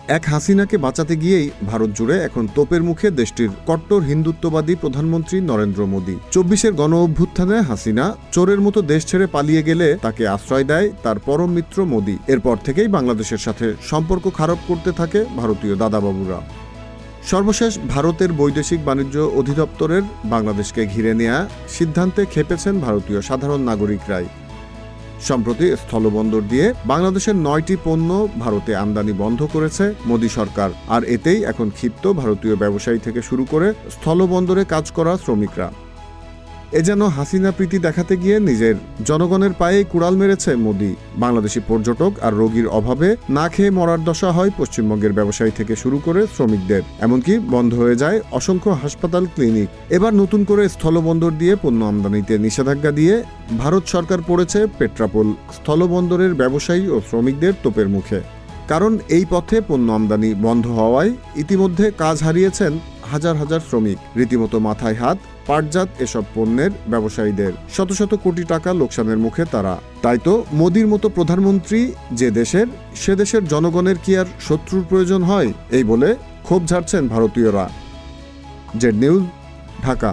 এক হাসিনাকে বাঁচাতে গিয়েই ভারত জুড়ে এখন তোপের মুখে দেশটির কট্টর হিন্দুত্ববাদী প্রধানমন্ত্রী নরেন্দ্র মোদী। ২৪-এর গণ অভ্যুত্থানে হাসিনা চোরের মতো দেশ ছেড়ে পালিয়ে গেলে তাকে আশ্রয় দেয় তার পরম মিত্র মোদী। এরপর থেকেই বাংলাদেশের সাথে সম্পর্ক খারাপ করতে থাকে ভারতীয় দাদাবাবুরা। সর্বশেষ ভারতের বৈদেশিক বাণিজ্য অধিদপ্তরের বাংলাদেশকে ঘিরে নেয়া সিদ্ধান্তে ক্ষেপেছেন ভারতীয় সাধারণ নাগরিকরাই। সম্প্রতি স্থলবন্দর দিয়ে বাংলাদেশের ৯টি পণ্য ভারতে আমদানি বন্ধ করেছে মোদী সরকার। আর এতেই এখন ক্ষিপ্ত ভারতীয় ব্যবসায়ী থেকে শুরু করে স্থলবন্দরে কাজ করা শ্রমিকরা। এ যেন হাসিনা প্রীতি দেখাতে গিয়ে নিজের জনগণের পায়ে কুড়াল মেরেছে মোদী। বাংলাদেশি পর্যটক আর রোগীর অভাবে না খেয়ে মরার দশা হয় পশ্চিমবঙ্গের ব্যবসায়ী থেকে শুরু করে শ্রমিকদের। এমনকি বন্ধ হয়ে যায় অসংখ্য হাসপাতাল, ক্লিনিক। এবার নতুন করে স্থলবন্দর দিয়ে পণ্য আমদানিতে নিষেধাজ্ঞা দিয়ে ভারত সরকার পড়েছে পেট্রাপোল স্থলবন্দরের ব্যবসায়ী ও শ্রমিকদের তোপের মুখে। কারণ এই পথে পণ্য আমদানি বন্ধ হওয়ায় ইতিমধ্যে কাজ হারিয়েছেন হাজার হাজার শ্রমিক। রীতিমতো মাথায় হাত পাটজাত এসব পণ্যের ব্যবসায়ীদের। শত শত কোটি টাকা লোকসানের মুখে তারা। তাই তো মোদীর মতো প্রধানমন্ত্রী যে দেশের, সে দেশের জনগণের কি আর শত্রুর প্রয়োজন হয়, এই বলে ক্ষোভ ঝাড়ছেন ভারতীয়রা। Z news, Dhaka.